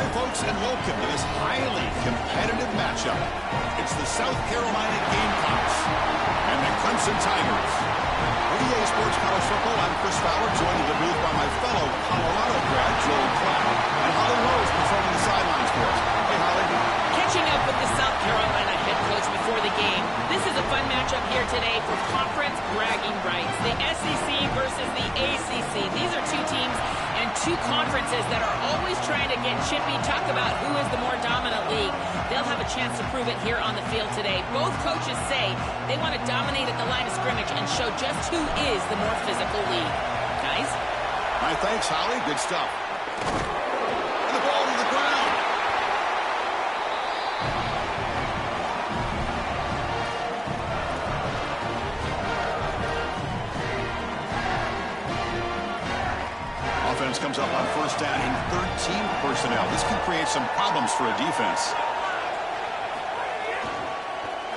Hi, folks, and welcome to this highly competitive matchup. It's the South Carolina Gamecocks and the Clemson Tigers. For EA Sports College Football, I'm Chris Fowler, joined in the booth by my fellow Colorado grad, Joel Klatt, and Holly Rose performing the sidelines for us. Hey, Holly. Catching up with the South Carolina head coach before the game. This is a fun matchup here today for conference bragging rights. The SEC versus the ACC. These are two teams and two conferences that are always trying to get chippy, talk about who is the more dominant league. They'll have a chance to prove it here on the field today. Both coaches say they want to dominate at the line of scrimmage and show just who is the more physical league. Guys? All right, thanks, Holly. Good stuff. And the ball to the ground. Offense comes up on first down in 13 personnel. This can create some problems for a defense.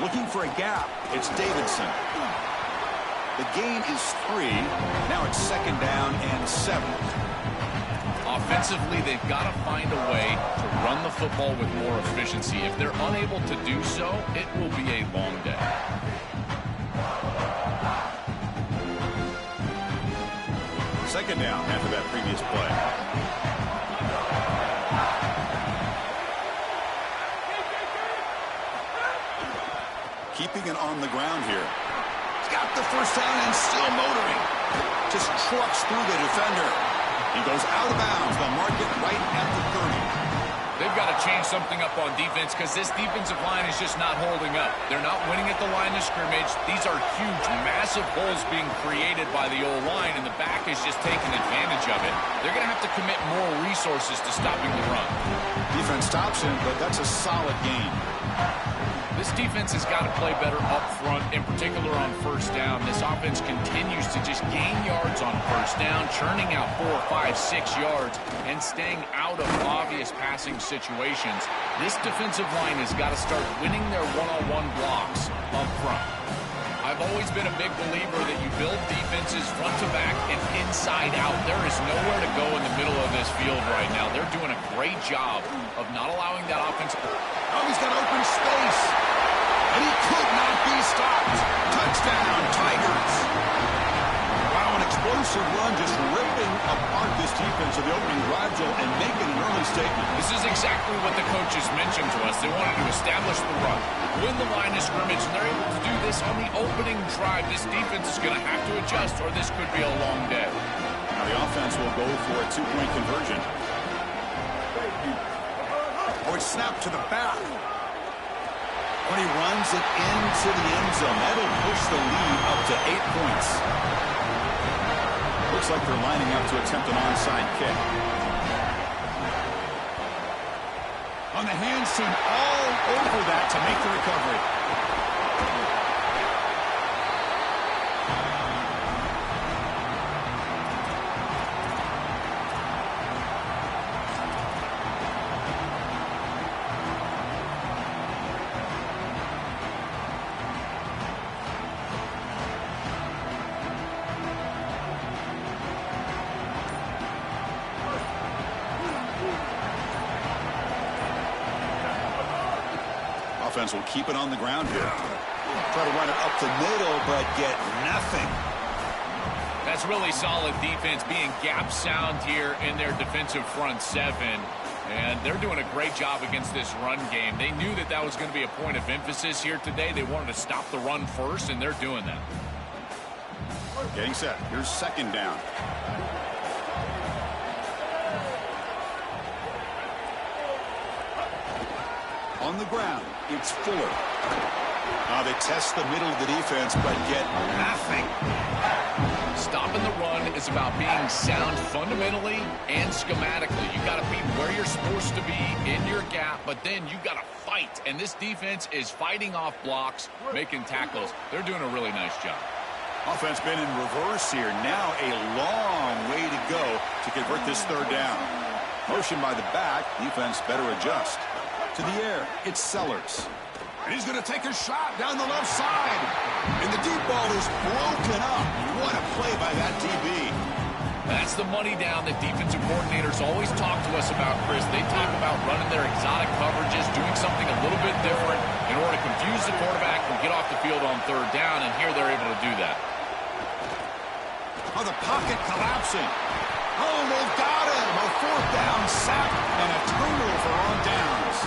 Looking for a gap. It's Davidson. The gain is 3. Now it's second down and 7. Offensively, they've got to find a way to run the football with more efficiency. If they're unable to do so, it will be a long day. Second down after that previous play. Keeping it on the ground here. He's got the first down and still motoring. Just trucks through the defender. He goes out of bounds. They'll mark it right at the 30. They've got to change something up on defense because this defensive line is just not holding up. They're not winning at the line of scrimmage. These are huge, massive holes being created by the O-line, and the back is just taking advantage of it. They're going to have to commit more resources to stopping the run. Defense stops him, but that's a solid gain. This defense has got to play better up front, in particular on first down. This offense continues to just gain yards on first down, churning out 4, 5, 6 yards, and staying out of obvious passing situations. This defensive line has got to start winning their one-on-one blocks up front. I've always been a big believer that you build defenses front to back and inside out. There is nowhere to go in the middle of this field right now. They're doing a great job of not allowing that offense. Oh, he's got open space. And he could not be stopped. Touchdown, Tigers. Wow, an explosive run just ripping apart this defense of the opening drive, Joel, and making an early statement. This is exactly what the coaches mentioned to us. They wanted to establish the run, win the line of scrimmage, and they're able to do this on the opening drive. This defense is going to have to adjust, or this could be a long day. Now the offense will go for a two-point conversion. Oh, it's snapped to the back. When he runs it into the end zone, that'll push the lead up to 8 points. Looks like they're lining up to attempt an onside kick. On the hands team, all over that to make the recovery. Offense will keep it on the ground here. Try to run it up the middle, but get nothing. That's really solid defense, being gap sound here in their defensive front seven. And they're doing a great job against this run game. They knew that that was going to be a point of emphasis here today. They wanted to stop the run first, and they're doing that. Getting set. Here's second down. On the ground, it's Fuller. They test the middle of the defense, but get nothing. Stopping the run is about being sound fundamentally and schematically. You got to be where you're supposed to be in your gap, but then you got to fight. And this defense is fighting off blocks, making tackles. They're doing a really nice job. Offense been in reverse here. Now a long way to go to convert this third down. Motion by the back. Defense better adjust. To the air, it's Sellers. And he's going to take a shot down the left side. And the deep ball is broken up. What a play by that DB. That's the money down that defensive coordinators always talk to us about, Chris. They talk about running their exotic coverages, doing something a little bit different in order to confuse the quarterback and get off the field on third down, and here they're able to do that. Oh, the pocket collapsing. Oh, they've got him. A fourth down sack and a turnover on downs.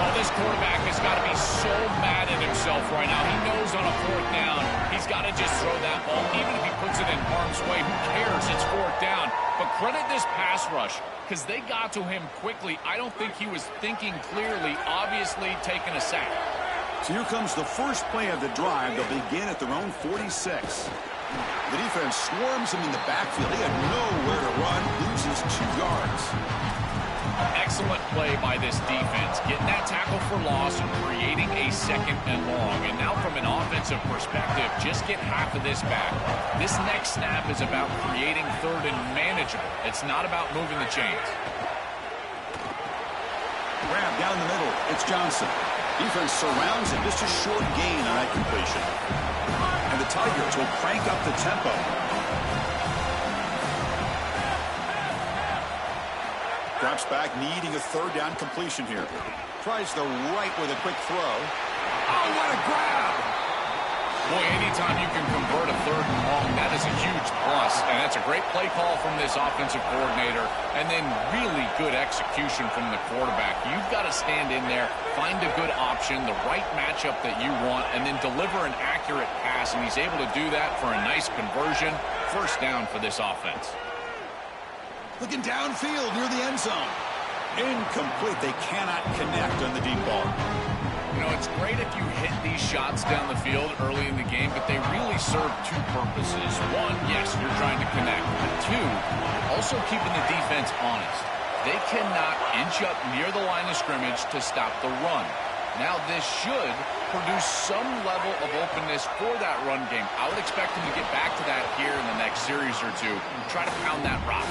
Oh, this quarterback has got to be so mad at himself right now. He knows on a fourth down, he's got to just throw that ball. Even if he puts it in harm's way, who cares? It's fourth down. But credit this pass rush, because they got to him quickly. I don't think he was thinking clearly, obviously taking a sack. So here comes the first play of the drive. They'll begin at their own 46. The defense swarms him in the backfield. He had nowhere to run, loses 2 yards. Excellent play by this defense, getting that tackle for loss and creating a second and long. And now from an offensive perspective, just get half of this back. This next snap is about creating third and manageable. It's not about moving the chains. Grab down the middle. It's Johnson. Defense surrounds him. Just a short gain on that completion. And the Tigers will crank up the tempo. Drops back, needing a third down completion here. Tries the right with a quick throw. Oh, what a grab! Boy, anytime you can convert a third and long, that is a huge plus. And that's a great play call from this offensive coordinator. And then really good execution from the quarterback. You've got to stand in there, find a good option, the right matchup that you want, and then deliver an accurate pass. And he's able to do that for a nice conversion. First down for this offense. Looking downfield near the end zone. Incomplete. They cannot connect on the deep ball. You know, it's great if you hit these shots down the field early in the game, but they really serve 2 purposes. One, yes, you're trying to connect. But 2, also keeping the defense honest. They cannot inch up near the line of scrimmage to stop the run. Now, this should produce some level of openness for that run game. I would expect them to get back to that here in the next series or 2 and try to pound that rock.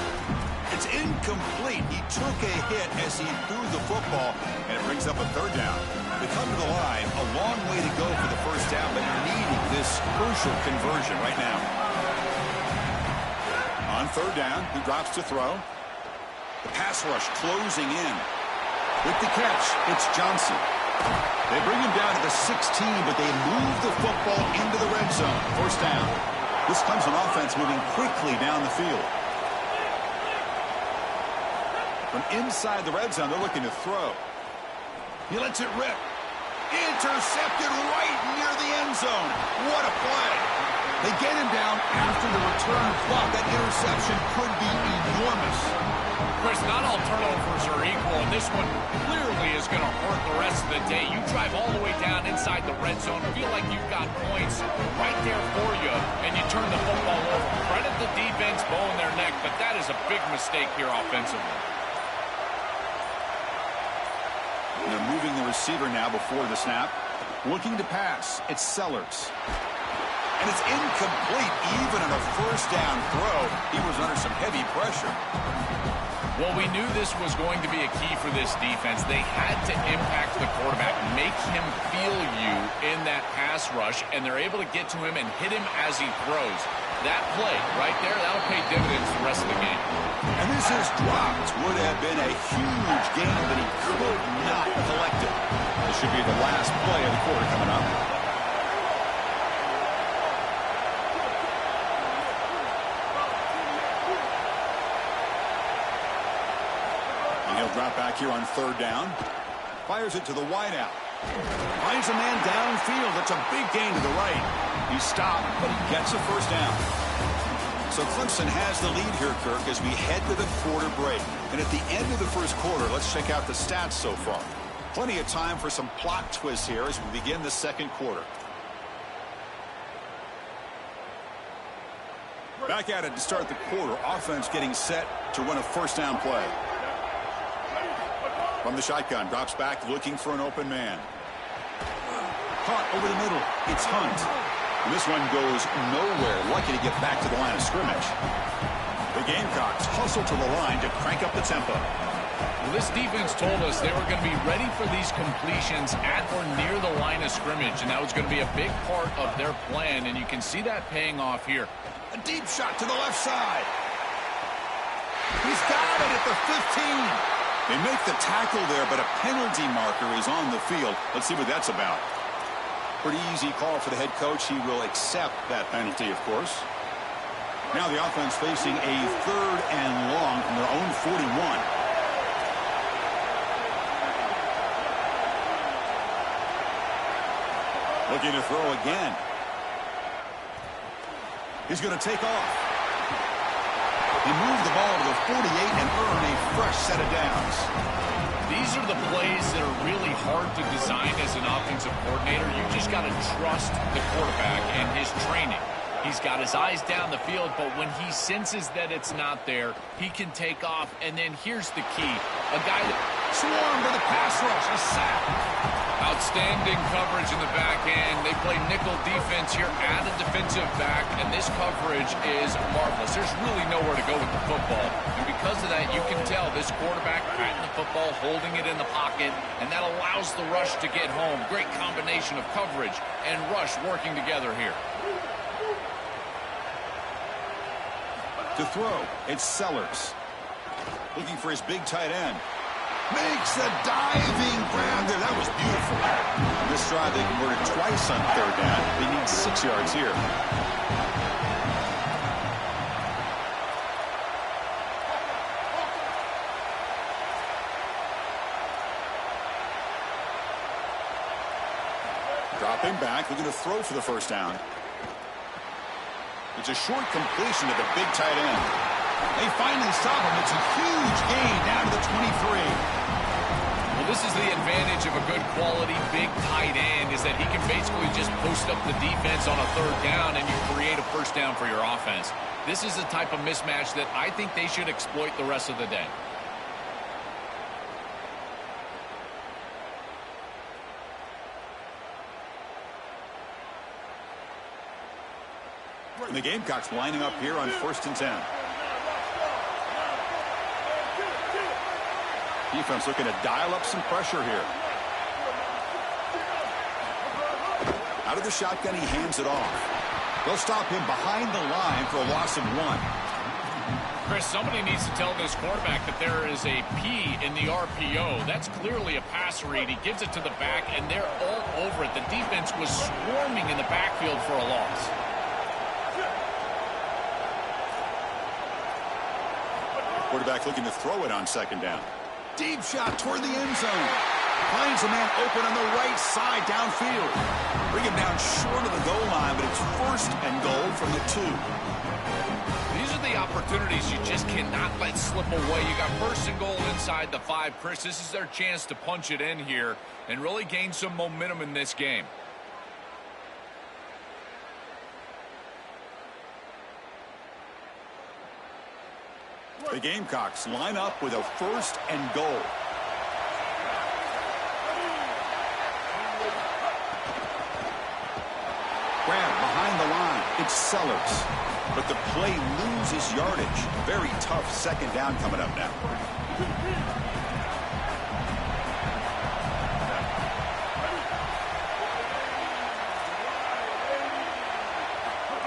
It's incomplete. He took a hit as he threw the football, and it brings up a third down. They come to the line, a long way to go for the first down, but needing this crucial conversion right now. On third down, he drops to throw. The pass rush closing in. With the catch, it's Johnson. They bring him down to the 16, but they move the football into the red zone. First down. This comes an offense moving quickly down the field. From inside the red zone, they're looking to throw. He lets it rip. Intercepted right near the end zone. What a play. They get him down after the return flop. That interception could be enormous. Chris, not all turnovers are equal, and this one clearly is going to hurt the rest of the day. You drive all the way down inside the red zone, feel like you've got points right there for you, and you turn the football over. Credit the defense, bow in their neck, but that is a big mistake here offensively. They're moving the receiver now before the snap. Looking to pass. It's Sellers. And it's incomplete even on a first down throw. He was under some heavy pressure. Well, we knew this was going to be a key for this defense. They had to impact the quarterback, make him feel you in that pass rush, and they're able to get to him and hit him as he throws. That play right there, that'll pay dividends the rest of the game. And this is dropped. Would have been a huge gain, but he could not collect it. This should be the last play of the quarter coming up. And he'll drop back here on third down. Fires it to the wideout. Finds a man downfield. That's a big gain to the right. He stopped, but he gets a first down. So Clemson has the lead here, Kirk, as we head to the quarter break. And at the end of the first quarter, let's check out the stats so far. Plenty of time for some plot twists here as we begin the second quarter. Back at it to start the quarter. Offense getting set to run a first down play. From the shotgun, drops back looking for an open man. Caught over the middle. It's Hunt. And this one goes nowhere. Lucky to get back to the line of scrimmage. The Gamecocks hustle to the line to crank up the tempo. Well, this defense told us they were going to be ready for these completions at or near the line of scrimmage, and that was going to be a big part of their plan, and you can see that paying off here. A deep shot to the left side. He's got it at the 15. They make the tackle there, but a penalty marker is on the field. Let's see what that's about. Pretty easy call for the head coach. He will accept that penalty, of course. Now the offense facing a 3rd and long from their own 41. Looking to throw again. He's going to take off. He moved the ball to the 48 and earned a fresh set of downs. These are the plays that are really hard to design as an offensive coordinator. You just got to trust the quarterback and his training. He's got his eyes down the field, but when he senses that it's not there, he can take off. And then here's the key. A guy that Swarmed with a pass rush, a sack. outstanding coverage in the back end. They play nickel defense here at a defensive back, and this coverage is marvelous. There's really nowhere to go with the football. And because of that, you can tell this quarterback patting the football, holding it in the pocket, and that allows the rush to get home. Great combination of coverage and rush working together here. To throw, it's Sellers. Looking for his big tight end. Makes a diving grab there. That was beautiful. On this drive, they converted twice on 3rd down. They need 6 yards here. Dropping back, looking to throw for the 1st down. It's a short completion to the big tight end. They finally stop him. It's a huge gain down to the 23. Well, this is the advantage of a good quality big tight end, is that he can basically just post up the defense on a 3rd down and you create a 1st down for your offense. This is the type of mismatch that I think they should exploit the rest of the day. And the Gamecocks lining up here on 1st and 10. Defense looking to dial up some pressure here. Out of the shotgun, he hands it off. They'll stop him behind the line for a loss of 1. Chris, somebody needs to tell this quarterback that there is a P in the RPO. That's clearly a pass read. He gives it to the back, and they're all over it. The defense was swarming in the backfield for a loss. Quarterback looking to throw it on 2nd down. Deep shot toward the end zone. Finds a man open on the right side downfield. Bring him down short of the goal line, but it's 1st and goal from the 2. These are the opportunities you just cannot let slip away. You got 1st and goal inside the 5. Chris, this is their chance to punch it in here and really gain some momentum in this game. The Gamecocks line up with a 1st and goal. Grab behind the line. It's Sellers. But the play loses yardage. Very tough 2nd down coming up now.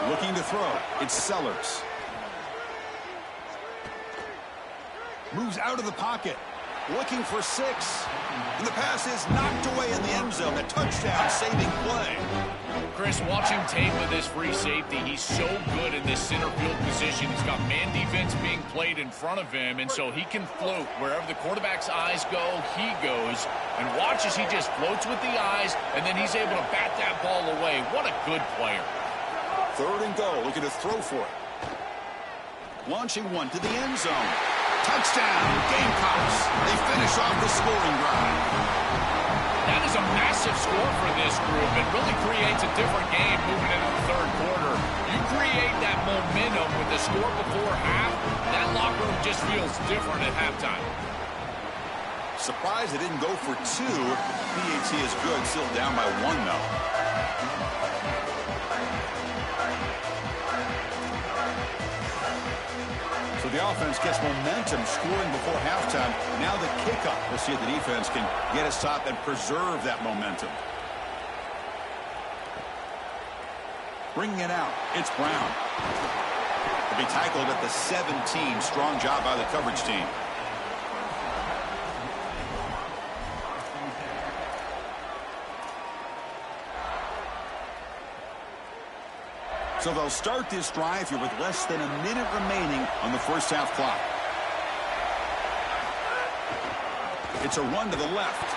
Looking to throw. It's Sellers. Moves out of the pocket. Looking for 6. And the pass is knocked away in the end zone. A touchdown-saving play. Chris, watching tape of this free safety, he's so good in this center field position. He's got man defense being played in front of him, and so he can float. Wherever the quarterback's eyes go, he goes. And watch as he just floats with the eyes, and then he's able to bat that ball away. What a good player. 3rd and goal. Looking to throw for it. Launching one to the end zone. Touchdown, Gamecocks. They finish off the scoring drive. That is a massive score for this group. It really creates a different game moving into the 3rd quarter. You create that momentum with the score before half, that locker room just feels different at halftime. Surprised they didn't go for 2. PAT is good. Still down by 1, though. So the offense gets momentum, scoring before halftime. Now the kickoff. We'll see if the defense can get a stop and preserve that momentum. Bringing it out, it's Brown. To be tackled at the 17. Strong job by the coverage team. So they'll start this drive here with less than a minute remaining on the first half clock. It's a run to the left.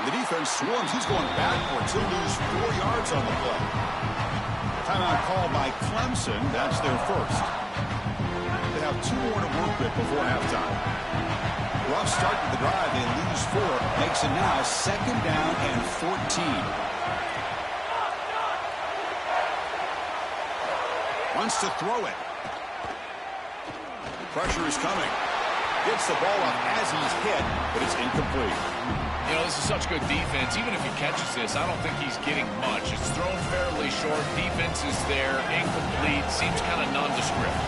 The defense swarms. He's going backwards. He'll lose 4 yards on the play. Timeout called by Clemson. That's their first. They have 2 more to work with before halftime. Rough start to the drive. They lose 4. Makes it now 2nd down and 14. Wants to throw it. Pressure is coming. Gets the ball up as he's hit, but it's incomplete. You know, this is such good defense. Even if he catches this, I don't think he's getting much. It's thrown fairly short. Defense is there. Incomplete. Seems kind of nondescript.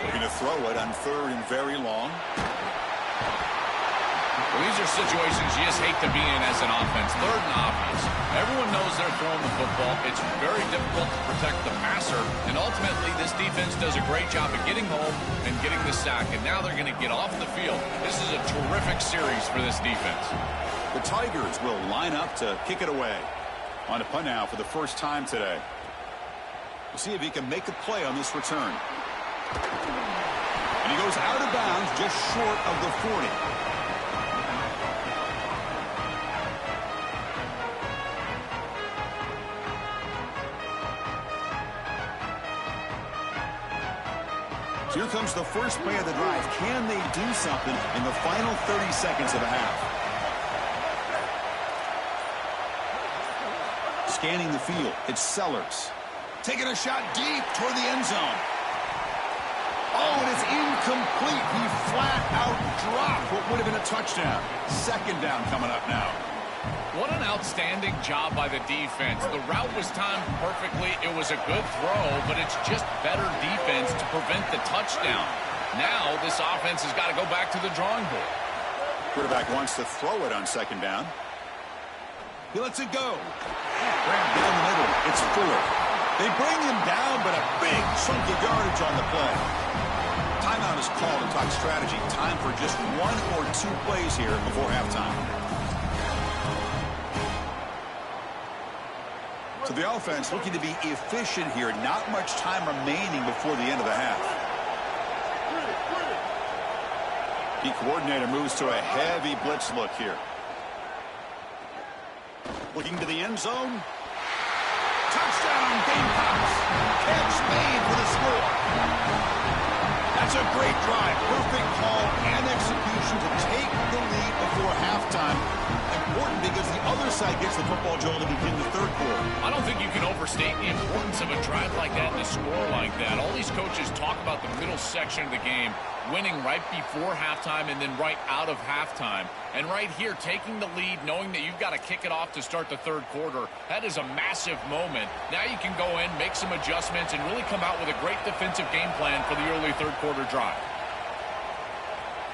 Looking to throw it on 3rd and very long. Well, these are situations you just hate to be in as an offense. 3rd and obvious. Everyone knows they're throwing the football. It's very difficult to protect the passer. And ultimately, this defense does a great job of getting home and getting the sack. And now they're going to get off the field. This is a terrific series for this defense. The Tigers will line up to kick it away. On a punt now for the first time today. We'll see if he can make a play on this return. And he goes out of bounds just short of the 40. So here comes the first play of the drive. Can they do something in the final 30 seconds of the half? Scanning the field, it's Sellers. Taking a shot deep toward the end zone. Oh, and it's incomplete. He flat out dropped what would have been a touchdown. 2nd down coming up now. What an outstanding job by the defense. The route was timed perfectly. It was a good throw, but it's just better defense to prevent the touchdown. Now this offense has got to go back to the drawing board. Quarterback wants to throw it on 2nd down. He lets it go. Grabbed down the middle. It's Fuller. They bring him down, but a big chunk of yardage on the play. Timeout is called and talk strategy. Time for just 1 or 2 plays here before halftime. So the offense looking to be efficient here. Not much time remaining before the end of the half. The coordinator moves to a heavy blitz look here. Looking to the end zone. Touchdown, Gamecocks. Catch made for the score. That's a great drive. Perfect call and execution to take the lead before halftime. Important because the other side gets the football, Joel, to begin the 3rd quarter. I don't think you can overstate the importance of a drive like that and a score like that. All these coaches talk about the middle section of the game, winning right before halftime and then right out of halftime. And right here, taking the lead, knowing that you've got to kick it off to start the 3rd quarter, that is a massive moment. Now you can go in, make some adjustments, and really come out with a great defensive game plan for the early 3rd quarter drive.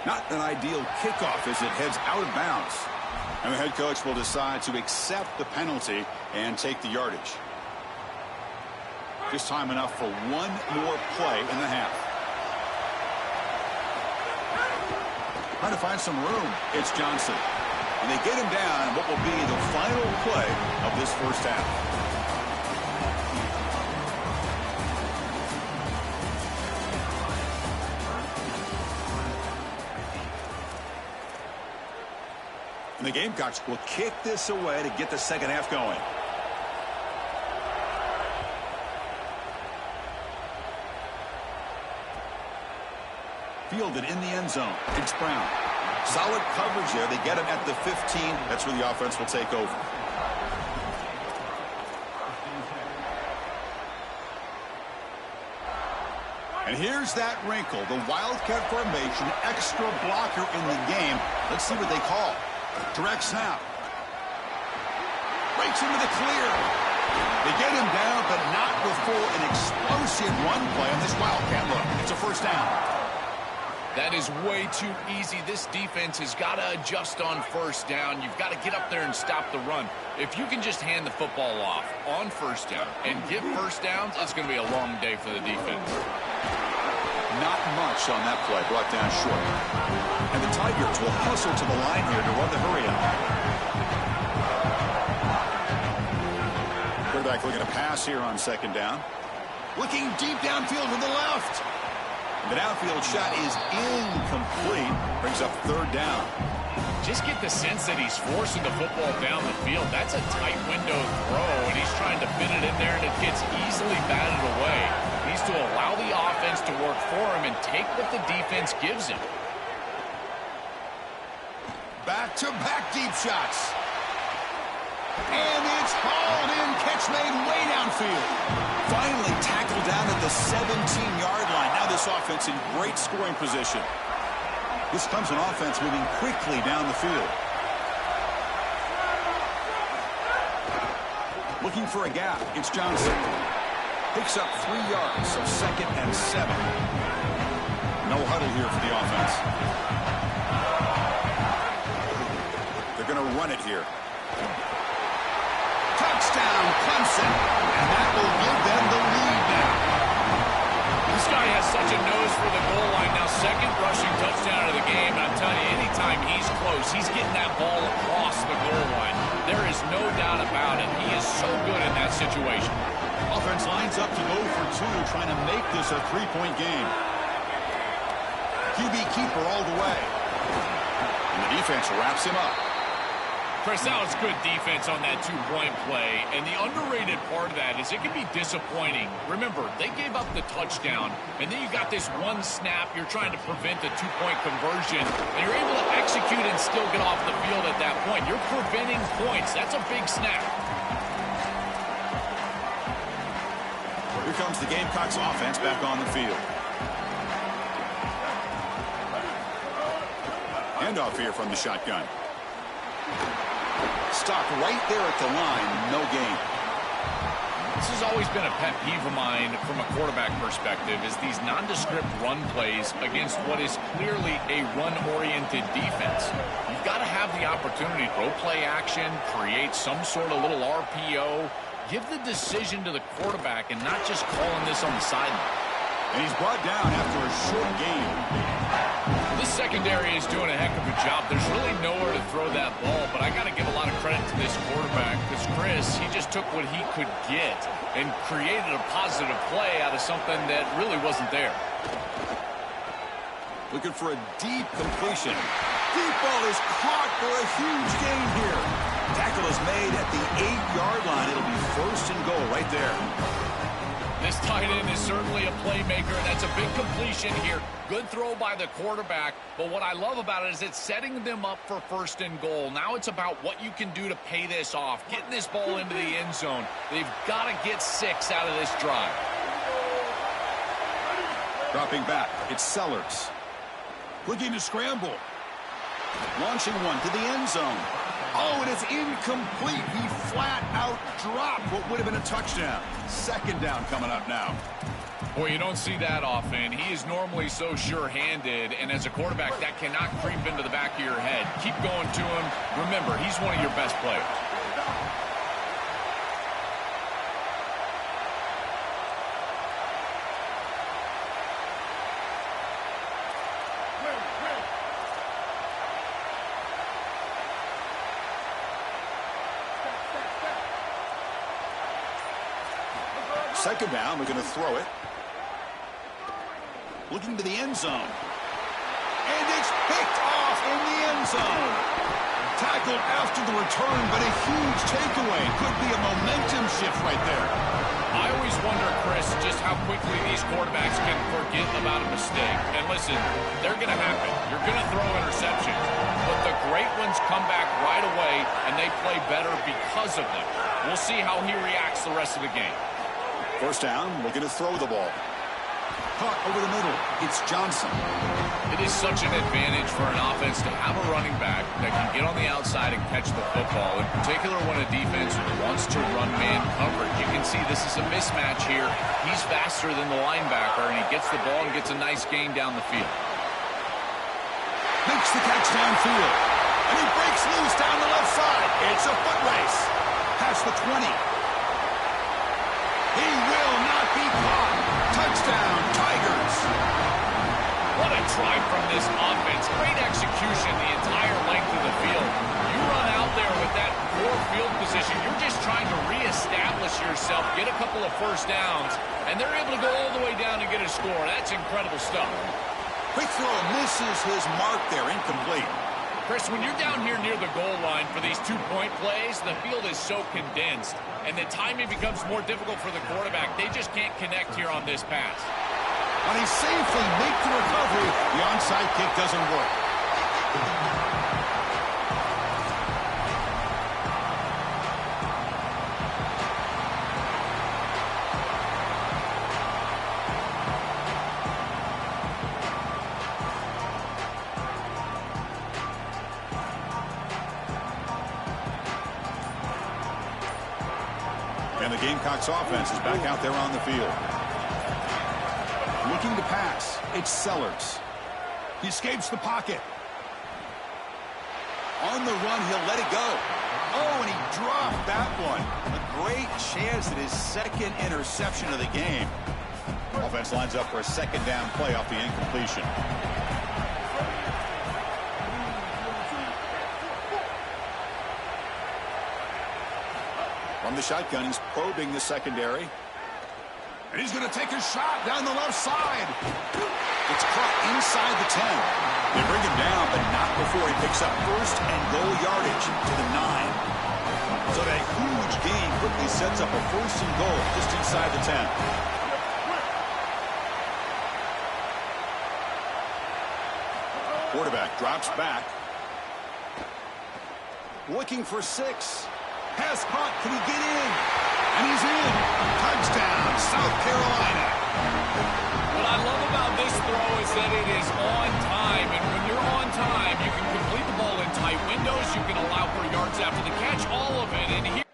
Not an ideal kickoff as it heads out of bounds. And the head coach will decide to accept the penalty and take the yardage. Just time enough for 1 more play in the half. Trying to find some room. It's Johnson. And they get him down what will be the final play of this first half. And the Gamecocks will kick this away to get the 2nd half going. Fielded in the end zone. It's Brown. Solid coverage there. They get him at the 15. That's where the offense will take over. And here's that wrinkle. The Wildcat formation, extra blocker in the game. Let's see what they call. Direct snap. Breaks into the clear. They get him down, but not before an explosive run play on this Wildcat look. It's a 1st down. That is way too easy. This defense has got to adjust on first down. You've got to get up there and stop the run. If you can just hand the football off on first down and get first downs, it's going to be a long day for the defense. Not much on that play, brought down short. And the Tigers will hustle to the line here to run the hurry up. Quarterback looking to pass here on second down. Looking deep downfield to the left. The downfield shot is incomplete. Brings up third down. Just get the sense that he's forcing the football down the field. That's a tight window throw, and he's trying to fit it in there, and it gets easily batted away. He needs to allow the offense to work for him and take what the defense gives him. Back-to-back deep shots. And it's hauled in. Catch made way downfield. Finally tackled down at the 17-yard line. Now this offense in great scoring position. This comes an offense moving quickly down the field. Looking for a gap. It's Johnson. Picks up 3 yards, so 2nd and 7. No huddle here for the offense. They're going to run it here. Touchdown, Clemson. And that will give them the lead now. This guy has such a nose for the goal line. Now, second rushing touchdown of the game. And I'm telling you, anytime he's close, he's getting that ball across the goal line. There is no doubt about it. He is so good in that situation. Offense lines up to go for 2, trying to make this a 3-point game. QB keeper all the way. And the defense wraps him up. Chris, that was good defense on that 2-point play, and the underrated part of that is it can be disappointing. Remember, they gave up the touchdown, and then you got this one snap. You're trying to prevent the 2-point conversion, and you're able to execute and still get off the field at that point. You're preventing points. That's a big snap. Here comes the Gamecocks offense back on the field. Handoff here from the shotgun. Stopped right there at the line, no gain. This has always been a pet peeve of mine from a quarterback perspective, is these nondescript run plays against what is clearly a run-oriented defense. You've got to have the opportunity to throw play action, create some sort of little RPO, give the decision to the quarterback and not just calling this on the sideline. And he's brought down after a short gain. This secondary is doing a heck of a job. There's really nowhere to throw that ball, but I got to give a lot of credit to this quarterback because Chris, he just took what he could get and created a positive play out of something that really wasn't there. Looking for a deep completion. Deep ball is caught for a huge gain here. Tackle is made at the 8-yard line. It'll be 1st and goal right there. This tight end is certainly a playmaker. That's a big completion here. Good throw by the quarterback. But what I love about it is it's setting them up for 1st and goal. Now it's about what you can do to pay this off. Getting this ball into the end zone. They've got to get 6 out of this drive. Dropping back. It's Sellers. Looking to scramble. Launching one to the end zone. Oh, and it's incomplete. He flat out dropped what would have been a touchdown. 2nd down coming up now. Boy, you don't see that often. He is normally so sure-handed, and as a quarterback, that cannot creep into the back of your head. Keep going to him. Remember, he's one of your best players. Second down, we're going to throw it. Looking to the end zone. And it's picked off in the end zone. Tackled after the return, but a huge takeaway. Could be a momentum shift right there. I always wonder, Chris, just how quickly these quarterbacks can forget about a mistake. And listen, they're going to happen. You're going to throw interceptions. But the great ones come back right away, and they play better because of them. We'll see how he reacts the rest of the game. 1st down, looking to throw the ball. Caught over the middle. It's Johnson. It is such an advantage for an offense to have a running back that can get on the outside and catch the football, in particular when a defense wants to run man coverage. You can see this is a mismatch here. He's faster than the linebacker, and he gets the ball and gets a nice gain down the field. Makes the catch downfield. And he breaks loose down the left side. It's a foot race. Past the 20. He will not be caught. Touchdown, Tigers. What a drive from this offense. Great execution the entire length of the field. You run out there with that poor field position. You're just trying to reestablish yourself, get a couple of first downs, and they're able to go all the way down and get a score. That's incredible stuff. Quick throw misses his mark there. Incomplete. Chris, when you're down here near the goal line for these two-point plays, the field is so condensed, and the timing becomes more difficult for the quarterback. They just can't connect here on this pass. When he safely makes the recovery, the onside kick doesn't work. And the Gamecocks offense is back out there on the field. Looking to pass. It's Sellers. He escapes the pocket. On the run, he'll let it go. Oh, and he dropped that one. A great chance at his second interception of the game. Offense lines up for a second down play off the incompletion. From the shotgun, he's probing the secondary. And he's going to take a shot down the left side. It's caught inside the 10. They bring him down, but not before he picks up first and goal yardage to the 9. So that huge gain quickly sets up a first and goal just inside the 10. Quarterback drops back. Looking for 6. Pass caught. Can he get in? And he's in. Touchdown, South Carolina. What I love about this throw is that it is on time. And when you're on time, you can complete the ball in tight windows. You can allow for yards after the catch, all of it. And here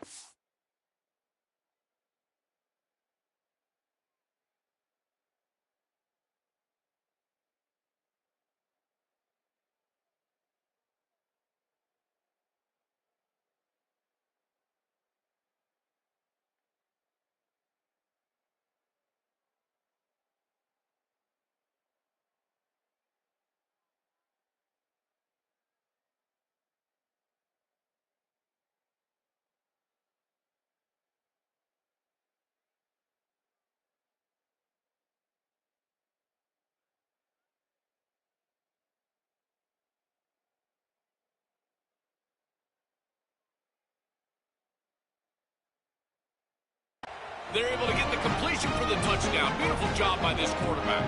they're able to get the completion for the touchdown. Beautiful job by this quarterback.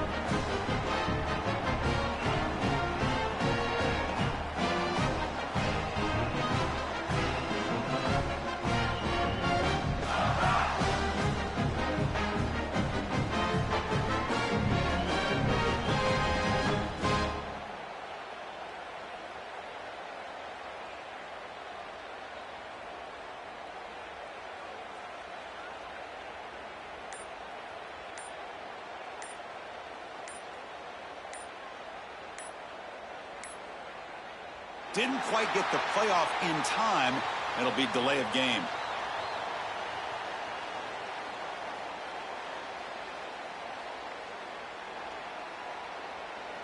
Didn't quite get the playoff in time. It'll be delay of game.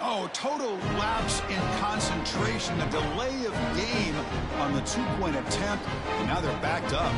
Oh, total lapse in concentration. A delay of game on the two-point attempt. And now they're backed up.